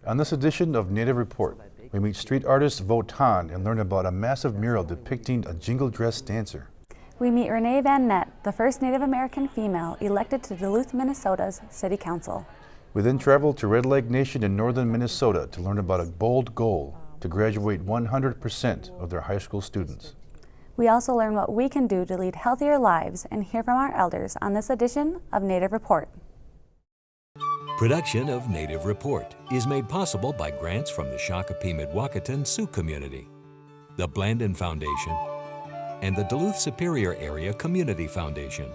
On this edition of Native Report, we meet street artist Votan and learn about a massive mural depicting a jingle dress dancer. We meet Rene Van Nett, the first Native American female elected to Duluth, Minnesota's City Council. We then travel to Red Lake Nation in northern Minnesota to learn about a bold goal to graduate 100% of their high school students. We also learn what we can do to lead healthier lives and hear from our elders on this edition of Native Report. Production of Native Report is made possible by grants from the Shakopee-Mdewakanton Sioux community, the Blandin Foundation, and the Duluth Superior Area Community Foundation.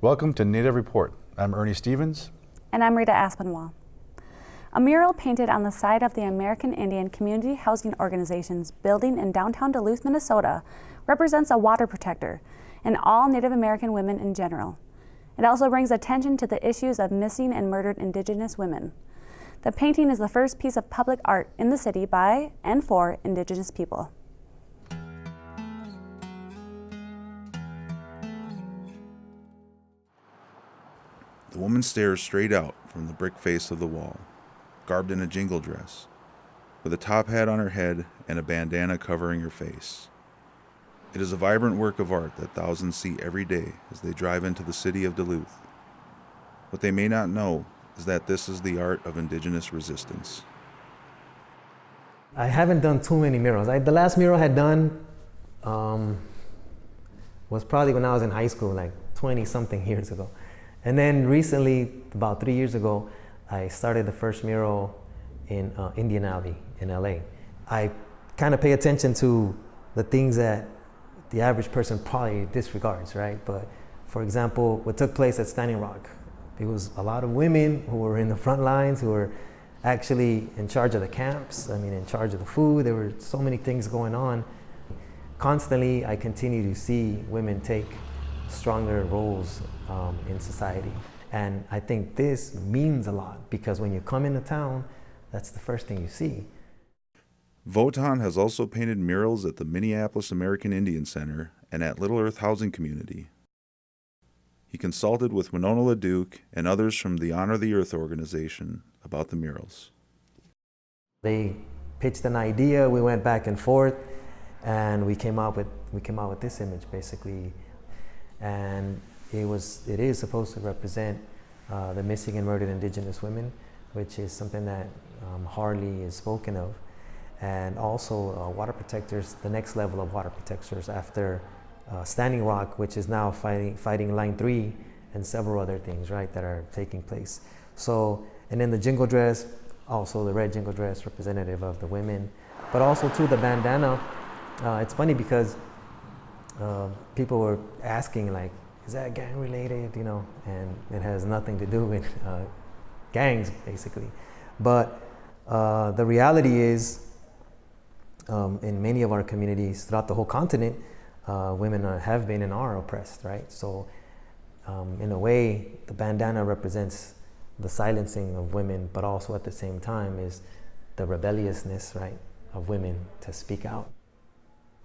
Welcome to Native Report. I'm Ernie Stevens. And I'm Rita Aspinwall. A mural painted on the side of the American Indian Community Housing Organization's building in downtown Duluth, Minnesota represents a water protector and all Native American women in general. It also brings attention to the issues of missing and murdered Indigenous women. The painting is the first piece of public art in the city by and for Indigenous people. The woman stares straight out from the brick face of the wall, garbed in a jingle dress, with a top hat on her head and a bandana covering her face. It is a vibrant work of art that thousands see every day as they drive into the city of Duluth. What they may not know is that this is the art of Indigenous resistance. I haven't done too many murals. The last mural I had done was probably when I was in high school, like 20-something years ago. And then recently, about 3 years ago, I started the first mural in Indian Alley in LA. I kind of pay attention to the things that the average person probably disregards, right? But for example, what took place at Standing Rock, it was a lot of women who were in the front lines, who were actually in charge of the camps, in charge of the food. There were so many things going on. Constantly, I continue to see women take stronger roles in society. And I think this means a lot because when you come into town, that's the first thing you see. Votan has also painted murals at the Minneapolis American Indian Center and at Little Earth Housing Community. He consulted with Winona LaDuke and others from the Honor the Earth organization about the murals. They pitched an idea, we went back and forth, and we came out with this image basically. And it is supposed to represent the missing and murdered Indigenous women, which is something that hardly is spoken of. And also water protectors, the next level of water protectors after Standing Rock, which is now fighting Line 3 and several other things, right, that are taking place. So, and then the jingle dress, also the red jingle dress representative of the women, but also too the bandana. It's funny because people were asking, like, is that gang related, and it has nothing to do with gangs, basically. But the reality is, in many of our communities throughout the whole continent, women have been and are oppressed, right? So in a way, the bandana represents the silencing of women, but also at the same time is the rebelliousness, right, of women to speak out.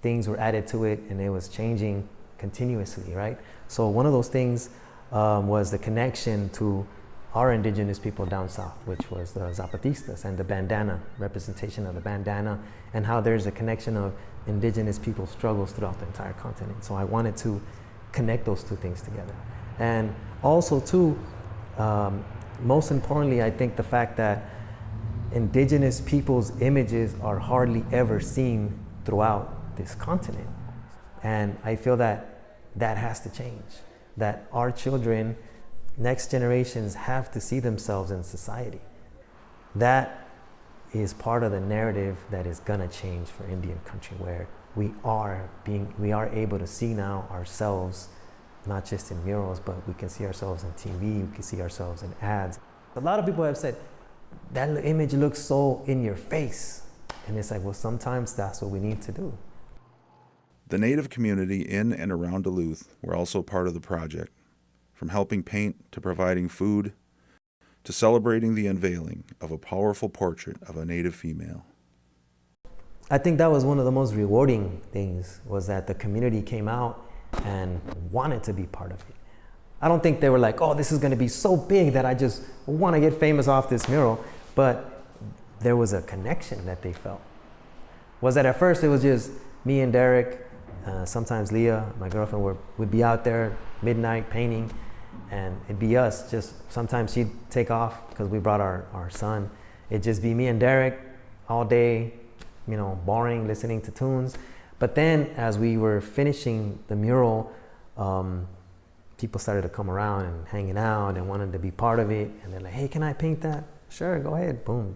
Things were added to it and it was changing continuously, right? So one of those things was the connection to our Indigenous people down south, which was the Zapatistas, and the bandana, representation of the bandana, and how there's a connection of Indigenous people's struggles throughout the entire continent. So I wanted to connect those two things together. And also too, most importantly, I think the fact that Indigenous people's images are hardly ever seen throughout this continent. And I feel that that has to change, that our children, next generations, have to see themselves in society. That is part of the narrative that is gonna change for Indian country, where we are able to see now ourselves not just in murals, but we can see ourselves on TV, we can see ourselves in ads. A lot of people have said, that image looks so in your face. And it's like, well, sometimes that's what we need to do. The Native community in and around Duluth were also part of the project, from helping paint to providing food to celebrating the unveiling of a powerful portrait of a Native female. I think that was one of the most rewarding things, was that the community came out and wanted to be part of it. I don't think they were like, oh, this is going to be so big that I just want to get famous off this mural, but there was a connection that they felt. Was that at first it was just me and Derek, sometimes Leah, my girlfriend, would be out there midnight painting, and it'd be us. Just sometimes she'd take off because we brought our son. It'd just be me and Derek all day, you know, boring, listening to tunes. But then as we were finishing the mural, people started to come around and hanging out and wanted to be part of it. And they're like, hey, can I paint that? Sure, go ahead, boom.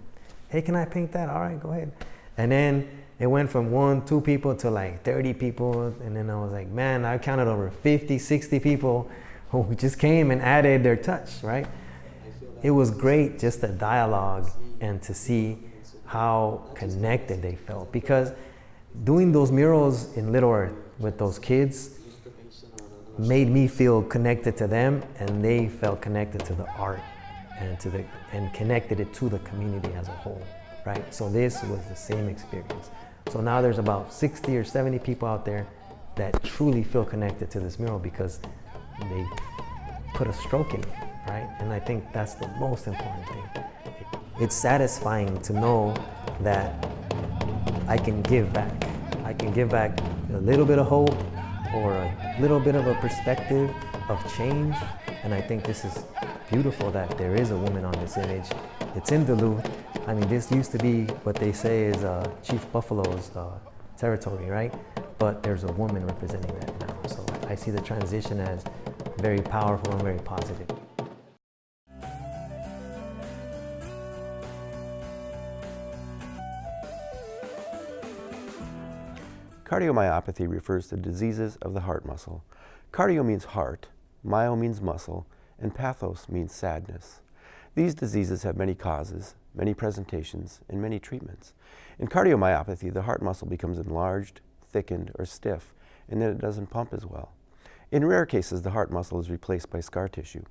Hey, can I paint that? All right, go ahead. And then it went from 1, 2 people to like 30 people. And then I was like, man, I counted over 50, 60 people who just came and added their touch, right? It was great just the dialogue and to see how connected they felt. Because doing those murals in Little Earth with those kids made me feel connected to them, and they felt connected to the art and connected it to the community as a whole, right? So this was the same experience. So now there's about 60 or 70 people out there that truly feel connected to this mural because they put a stroke in it, right? And I think that's the most important thing. It's satisfying to know that I can give back. I can give back a little bit of hope or a little bit of a perspective of change. And I think this is beautiful that there is a woman on this image. It's in Duluth. I mean, this used to be what they say is Chief Buffalo's territory, right? But there's a woman representing that now. So I see the transition as very powerful and very positive. Cardiomyopathy refers to diseases of the heart muscle. Cardio means heart, myo means muscle, and pathos means sadness. These diseases have many causes, many presentations, and many treatments. In cardiomyopathy, the heart muscle becomes enlarged, thickened, or stiff, and then it doesn't pump as well. In rare cases, the heart muscle is replaced by scar tissue.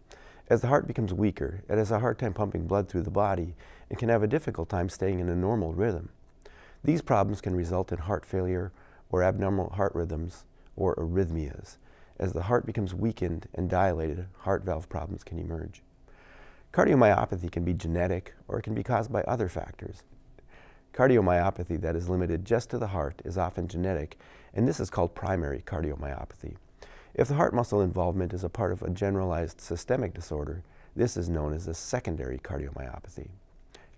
As the heart becomes weaker, it has a hard time pumping blood through the body and can have a difficult time staying in a normal rhythm. These problems can result in heart failure or abnormal heart rhythms or arrhythmias. As the heart becomes weakened and dilated, heart valve problems can emerge. Cardiomyopathy can be genetic or it can be caused by other factors. Cardiomyopathy that is limited just to the heart is often genetic, and this is called primary cardiomyopathy. If the heart muscle involvement is a part of a generalized systemic disorder, this is known as a secondary cardiomyopathy.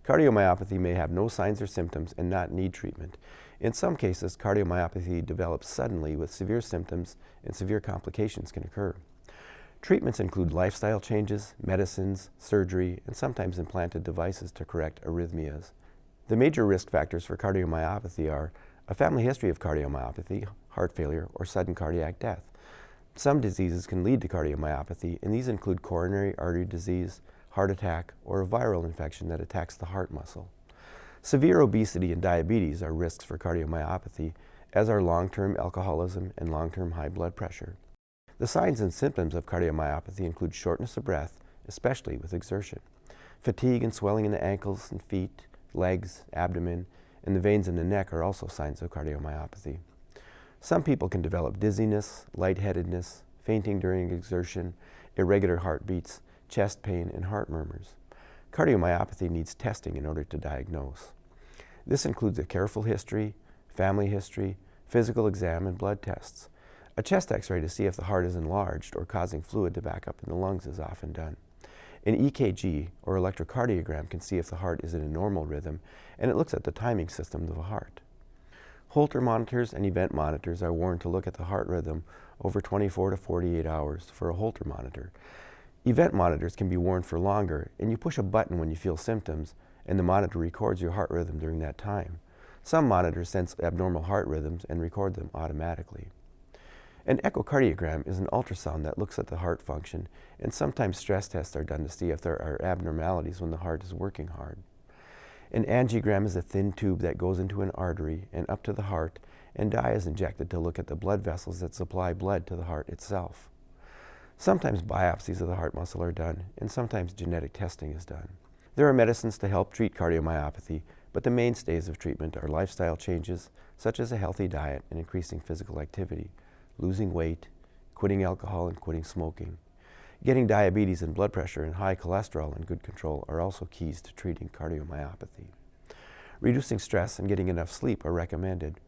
Cardiomyopathy may have no signs or symptoms and not need treatment. In some cases, cardiomyopathy develops suddenly with severe symptoms and severe complications can occur. Treatments include lifestyle changes, medicines, surgery, and sometimes implanted devices to correct arrhythmias. The major risk factors for cardiomyopathy are a family history of cardiomyopathy, heart failure, or sudden cardiac death. Some diseases can lead to cardiomyopathy, and these include coronary artery disease, heart attack, or a viral infection that attacks the heart muscle. Severe obesity and diabetes are risks for cardiomyopathy, as are long-term alcoholism and long-term high blood pressure. The signs and symptoms of cardiomyopathy include shortness of breath, especially with exertion, fatigue and swelling in the ankles and feet, legs, abdomen, and the veins in the neck are also signs of cardiomyopathy. Some people can develop dizziness, lightheadedness, fainting during exertion, irregular heartbeats, chest pain, and heart murmurs. Cardiomyopathy needs testing in order to diagnose. This includes a careful history, family history, physical exam, and blood tests. A chest x-ray to see if the heart is enlarged or causing fluid to back up in the lungs is often done. An EKG or electrocardiogram can see if the heart is in a normal rhythm, and it looks at the timing system of the heart. Holter monitors and event monitors are worn to look at the heart rhythm over 24 to 48 hours for a Holter monitor. Event monitors can be worn for longer, and you push a button when you feel symptoms, and the monitor records your heart rhythm during that time. Some monitors sense abnormal heart rhythms and record them automatically. An echocardiogram is an ultrasound that looks at the heart function, and sometimes stress tests are done to see if there are abnormalities when the heart is working hard. An angiogram is a thin tube that goes into an artery and up to the heart, and dye is injected to look at the blood vessels that supply blood to the heart itself. Sometimes biopsies of the heart muscle are done, and sometimes genetic testing is done. There are medicines to help treat cardiomyopathy, but the mainstays of treatment are lifestyle changes, such as a healthy diet and increasing physical activity, losing weight, quitting alcohol and quitting smoking. Getting diabetes and blood pressure and high cholesterol in good control are also keys to treating cardiomyopathy. Reducing stress and getting enough sleep are recommended.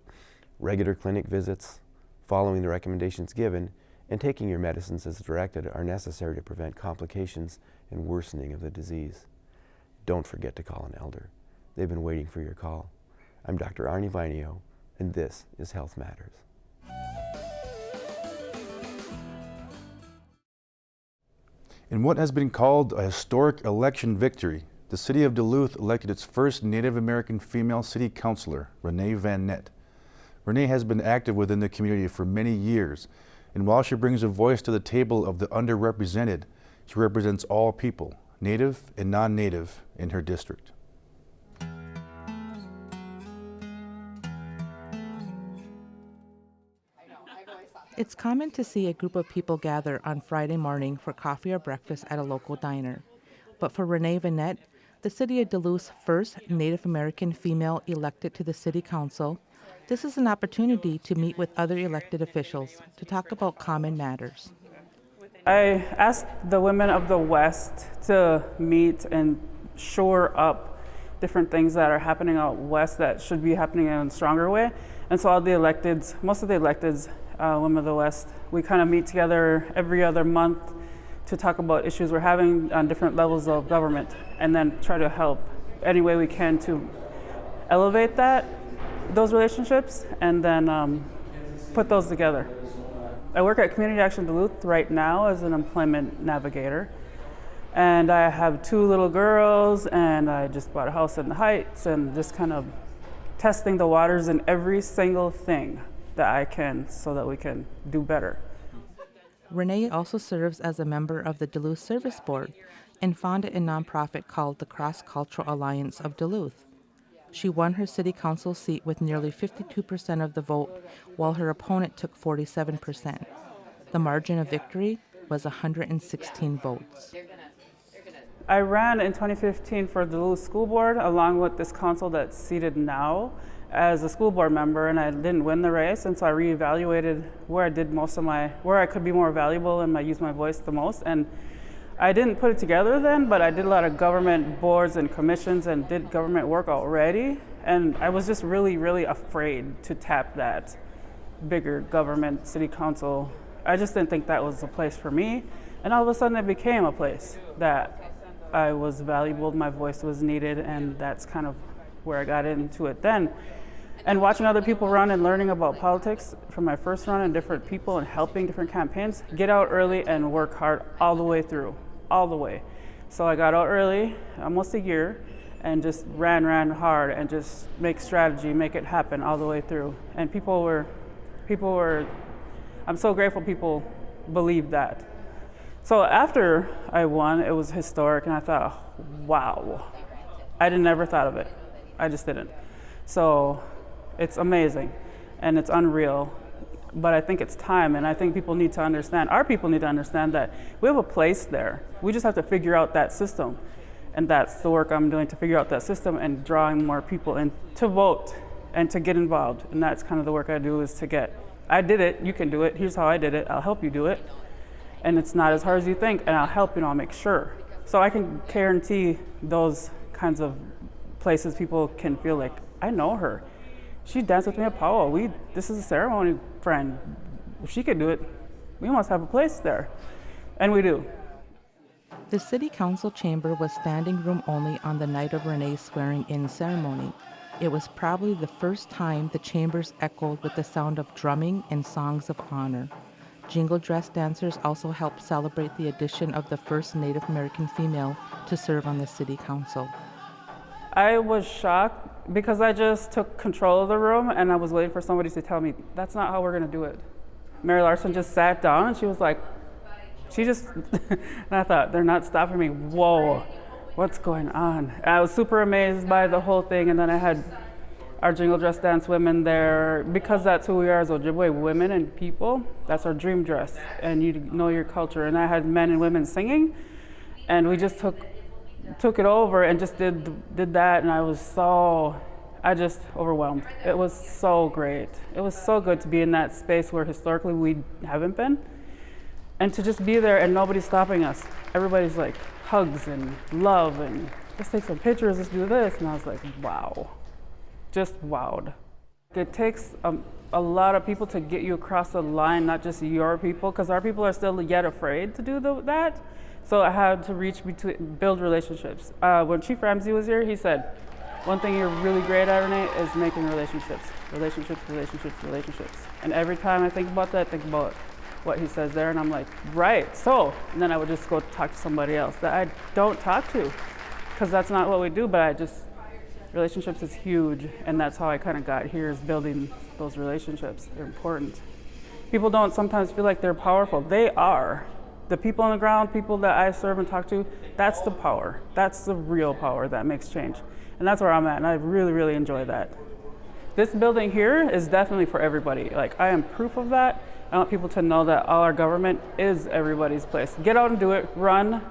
Regular clinic visits, following the recommendations given, and taking your medicines as directed are necessary to prevent complications and worsening of the disease. Don't forget to call an elder. They've been waiting for your call. I'm Dr. Rene Van Nett, and this is Health Matters. In what has been called a historic election victory, the city of Duluth elected its first Native American female city councilor, Rene Van Nett. Rene has been active within the community for many years, and while she brings a voice to the table of the underrepresented, she represents all people, Native and non-Native, in her district. It's common to see a group of people gather on Friday morning for coffee or breakfast at a local diner. But for Rene Van Nett, the city of Duluth's first Native American female elected to the city council, this is an opportunity to meet with other elected officials to talk about common matters. I asked the women of the West to meet and shore up different things that are happening out West that should be happening in a stronger way. And so all the electeds, most of the electeds, women of the West, we kind of meet together every other month to talk about issues we're having on different levels of government, and then try to help any way we can to elevate those relationships, and then put those together. I work at Community Action Duluth right now as an employment navigator, and I have 2 little girls, and I just bought a house in the Heights, and just kind of testing the waters in every single thing that I can so that we can do better. Rene also serves as a member of the Duluth Service Board and founded a nonprofit called the Cross-Cultural Alliance of Duluth. She won her city council seat with nearly 52% of the vote, while her opponent took 47%. The margin of victory was 116 votes. I ran in 2015 for the Duluth School Board along with this council that's seated now as a school board member, and I didn't win the race, and so I reevaluated where I did where I could be more valuable and I used my voice the most. And I didn't put it together then, but I did a lot of government boards and commissions and did government work already, and I was just really, really afraid to tap that bigger government city council. I just didn't think that was a place for me, and all of a sudden it became a place that I was valuable, my voice was needed, and that's kind of where I got into it then. And watching other people run and learning about politics from my first run and different people and helping different campaigns, get out early and work hard all the way through, all the way. So I got out early, almost a year, and just ran hard and just make strategy, make it happen all the way through. And people were, I'm so grateful people believed that. So after I won, it was historic, and I thought, wow, I never thought of it. I just didn't. So it's amazing and it's unreal, but I think it's time, and I think people need to understand, our people need to understand that we have a place there. We just have to figure out that system, and that's the work I'm doing, to figure out that system and drawing more people in to vote and to get involved. And that's kind of the work I do, is to get, I did it, you can do it, here's how I did it, I'll help you do it. And it's not as hard as you think, and I'll help you and I'll make sure. So I can guarantee those kinds of places people can feel like, I know her. She danced with me at Powell. This is a ceremony friend. If she could do it, we must have a place there. And we do. The city council chamber was standing room only on the night of Rene's swearing-in ceremony. It was probably the first time the chambers echoed with the sound of drumming and songs of honor. Jingle dress dancers also helped celebrate the addition of the first Native American female to serve on the city council. I was shocked because I just took control of the room, and I was waiting for somebody to tell me, that's not how we're gonna do it. Mary Larson just sat down and she was like, and I thought, they're not stopping me. Whoa, what's going on? And I was super amazed by the whole thing. And then I had our jingle dress dance women there, because that's who we are as Ojibwe women and people. That's our dream dress, and you know your culture. And I had men and women singing, and we just took it over and just did that, and I just overwhelmed. It was so great. It was so good to be in that space where historically we haven't been, and to just be there and nobody's stopping us. Everybody's like hugs and love and let's take some pictures, let's do this, and I was like, wow. Just wowed. It takes a lot of people to get you across the line, not just your people, because our people are still yet afraid to do that. So I had to build relationships. When Chief Ramsey was here, he said, one thing you're really great at, Rene, is making relationships. Relationships. And every time I think about that, I think about what he says there, and I'm like, right, so. And then I would just go talk to somebody else that I don't talk to, because that's not what we do, but relationships is huge, and that's how I kind of got here, is building those relationships. They're important. People don't sometimes feel like they're powerful. They are. The people on the ground, people that I serve and talk to, that's the power. That's the real power that makes change. And that's where I'm at, and I really, really enjoy that. This building here is definitely for everybody. Like, I am proof of that. I want people to know that all our government is everybody's place. Get out and do it, run,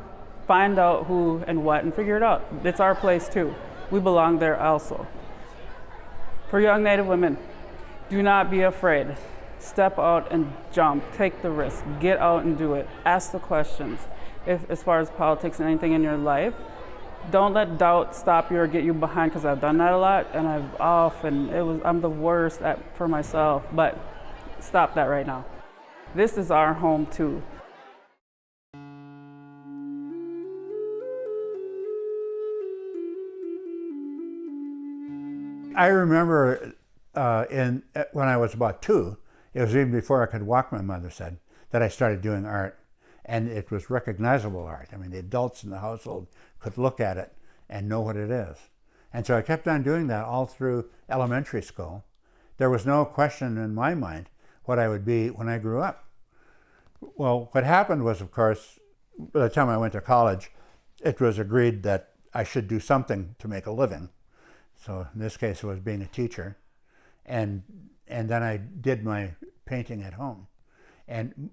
find out who and what, and figure it out. It's our place too. We belong there also. For young Native women, do not be afraid. Step out and jump, take the risk, get out and do it. Ask the questions. As far as politics and anything in your life, don't let doubt stop you or get you behind, because I've done that a lot, and I'm the worst for myself, but stop that right now. This is our home too. I remember when I was about 2, it was even before I could walk, my mother said, that I started doing art. And it was recognizable art. I mean, the adults in the household could look at it and know what it is. And so I kept on doing that all through elementary school. There was no question in my mind what I would be when I grew up. Well, what happened was, of course, by the time I went to college, it was agreed that I should do something to make a living. So in this case, it was being a teacher. And then I did my painting at home. And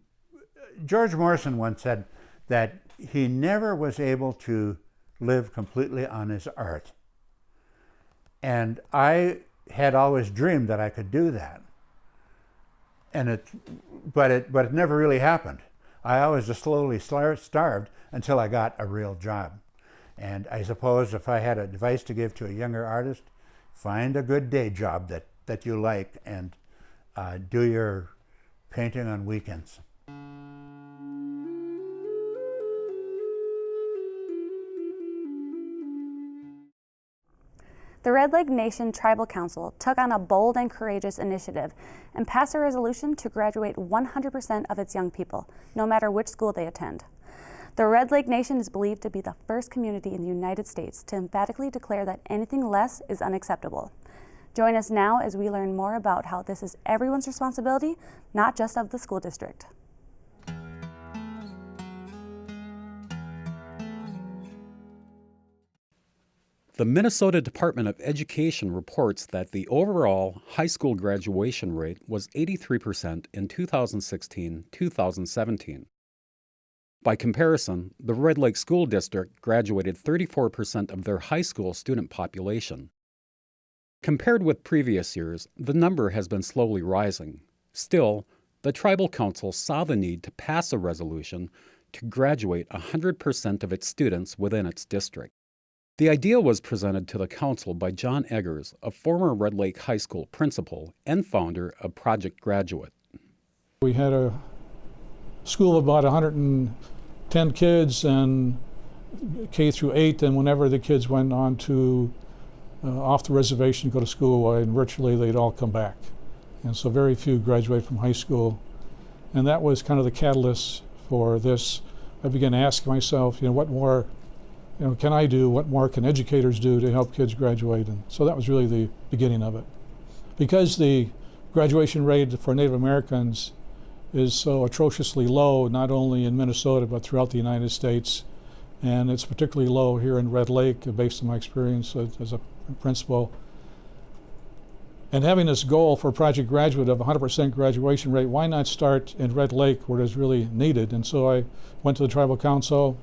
George Morrison once said that he never was able to live completely on his art. And I had always dreamed that I could do that. But it never really happened. I always just slowly starved until I got a real job. And I suppose if I had advice to give to a younger artist, find a good day job that you like, and do your painting on weekends. The Red Lake Nation Tribal Council took on a bold and courageous initiative and passed a resolution to graduate 100% of its young people, no matter which school they attend. The Red Lake Nation is believed to be the first community in the United States to emphatically declare that anything less is unacceptable. Join us now as we learn more about how this is everyone's responsibility, not just of the school district. The Minnesota Department of Education reports that the overall high school graduation rate was 83% in 2016-2017. By comparison, the Red Lake School District graduated 34% of their high school student population. Compared with previous years, the number has been slowly rising. Still, the Tribal Council saw the need to pass a resolution to graduate 100% of its students within its district. The idea was presented to the council by John Eggers, a former Red Lake High School principal and founder of Project Graduate. We had a school of about 110 kids, and K through 8, and whenever the kids went on to off the reservation to go to school, and virtually they'd all come back. And so very few graduated from high school. And that was kind of the catalyst for this. I began to ask myself, what more can I do? What more can educators do to help kids graduate? And so that was really the beginning of it. Because the graduation rate for Native Americans is so atrociously low, not only in Minnesota but throughout the United States. And it's particularly low here in Red Lake, based on my experience as a principal. And having this goal for Project Graduate of 100% graduation rate, why not start in Red Lake where it is really needed? And so I went to the Tribal Council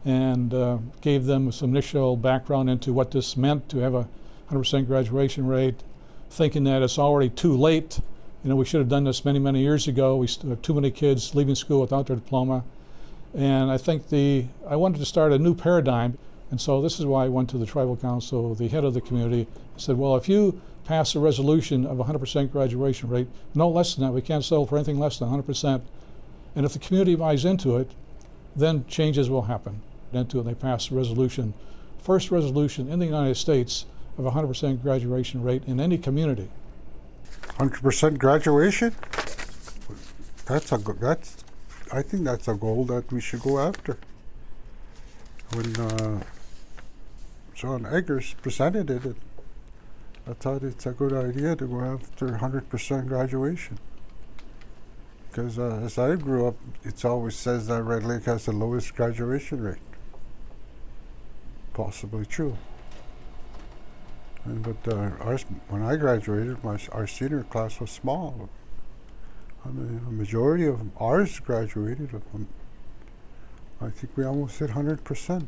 and gave them some initial background into what this meant to have a 100% graduation rate, thinking that it's already too late. You know, we should have done this many, many years ago. We still have too many kids leaving school without their diploma. And I think I wanted to start a new paradigm. And so this is why I went to the Tribal Council, the head of the community, and said, well, if you pass a resolution of 100% graduation rate, no less than that, we can't settle for anything less than 100%. And if the community buys into it, then changes will happen. Into it, they passed a resolution, first resolution in the United States of 100% graduation rate in any community. 100% graduation? I think that's a goal that we should go after. When John Eggers presented it, I thought it's a good idea to go after 100% graduation. Because as I grew up, it always says that Red Lake has the lowest graduation rate. Possibly true. But when I graduated, our senior class was small. I mean, a majority of ours graduated. I think we almost hit 100%.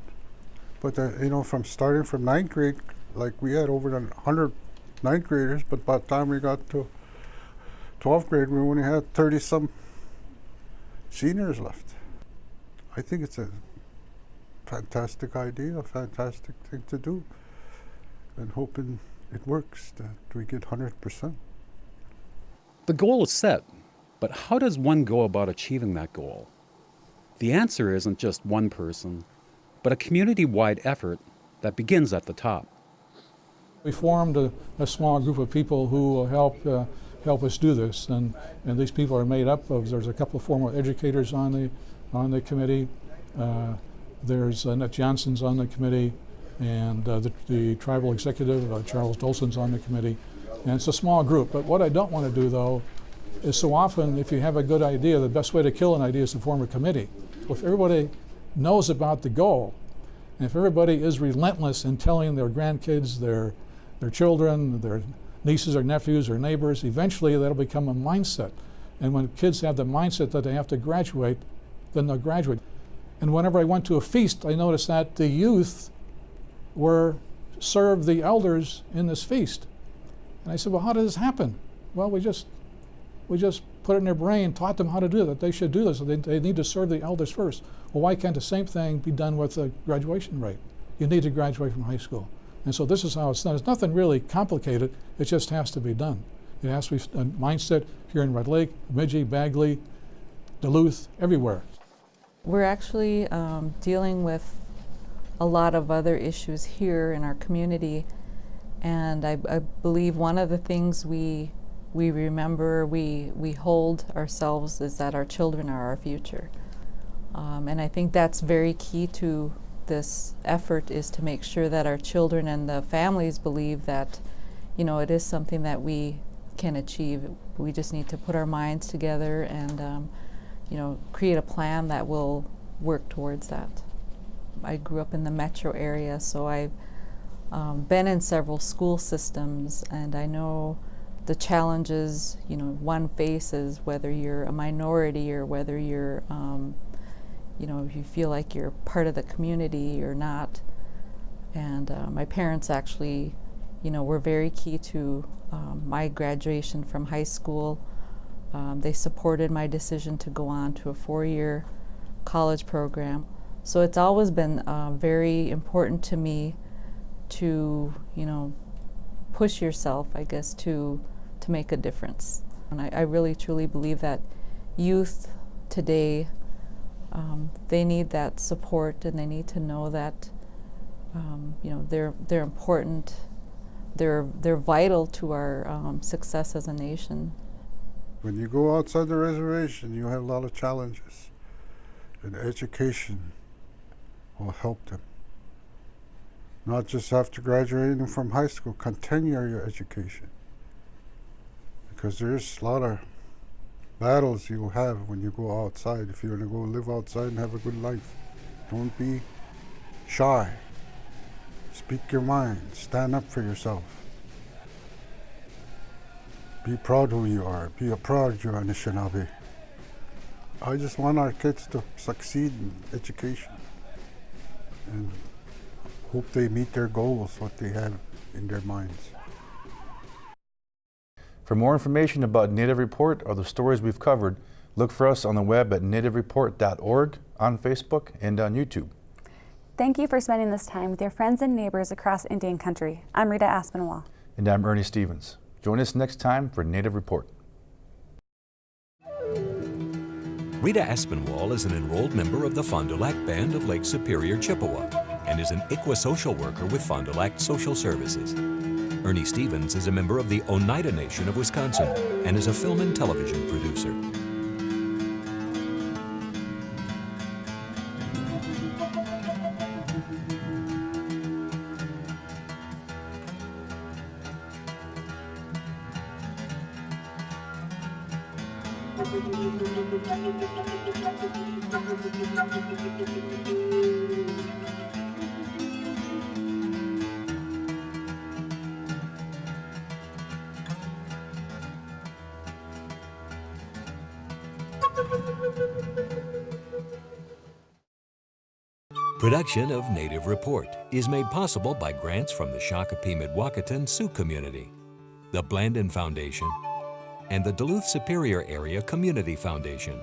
But you know, starting from 9th grade, like we had over 100 9th graders, but by the time we got to 12th grade, we only had 30-some seniors left. I think it's a fantastic idea, a fantastic thing to do, and hoping it works, that we get 100%. The goal is set, but how does one go about achieving that goal? The answer isn't just one person, but a community-wide effort that begins at the top. We formed a small group of people who will help us do this, and these people are made up of, there's a couple of former educators on the committee. There's Annette Johnson's on the committee, and the tribal executive, Charles Dolson's on the committee. And it's a small group, but what I don't want to do, though, is so often if you have a good idea, the best way to kill an idea is to form a committee. If everybody knows about the goal, and if everybody is relentless in telling their grandkids, their children, their nieces or nephews or neighbors, eventually that'll become a mindset. And when kids have the mindset that they have to graduate, then they'll graduate. And whenever I went to a feast, I noticed that the youth were served the elders in this feast. And I said, well, how does this happen? Well, we just put it in their brain, taught them how to do that. They should do this. They need to serve the elders first. Well, why can't the same thing be done with the graduation rate? You need to graduate from high school. And so this is how it's done. It's nothing really complicated. It just has to be done. It has to be a mindset here in Red Lake, Bemidji, Bagley, Duluth, everywhere. We're actually dealing with a lot of other issues here in our community. And I believe one of the things we remember, we hold ourselves, is that our children are our future. And I think that's very key to this effort, is to make sure that our children and the families believe that, you know, it is something that we can achieve. We just need to put our minds together and, you know, create a plan that will work towards that. I grew up in the metro area, so I've been in several school systems, and I know the challenges, you know, one faces, whether you're a minority or whether you're you know, if you feel like you're part of the community or not. And my parents actually, you know, were very key to my graduation from high school. They supported my decision to go on to a 4-year college program. So it's always been very important to me to, you know, push yourself, I guess, to make a difference. And I really truly believe that youth today, they need that support, and they need to know that you know, they're important. They're vital to our success as a nation. When you go outside the reservation, you have a lot of challenges, and education will help them. Not just after graduating from high school, continue your education, because there's a lot of battles you have when you go outside, if you're going to go live outside and have a good life. Don't be shy. Speak your mind. Stand up for yourself. Be proud who you are. Be a proud Anishinaabe. I just want our kids to succeed in education and hope they meet their goals, what they have in their minds. For more information about Native Report or the stories we've covered, look for us on the web at nativereport.org, on Facebook, and on YouTube. Thank you for spending this time with your friends and neighbors across Indian Country. I'm Rita Aspinwall. And I'm Ernie Stevens. Join us next time for Native Report. Rita Aspinwall is an enrolled member of the Fond du Lac Band of Lake Superior, Chippewa, and is an ICWA social worker with Fond du Lac Social Services. Ernie Stevens is a member of the Oneida Nation of Wisconsin and is a film and television producer. Production of Native Report is made possible by grants from the Shakopee-Mdewakanton Sioux community, the Blandin Foundation, and the Duluth Superior Area Community Foundation.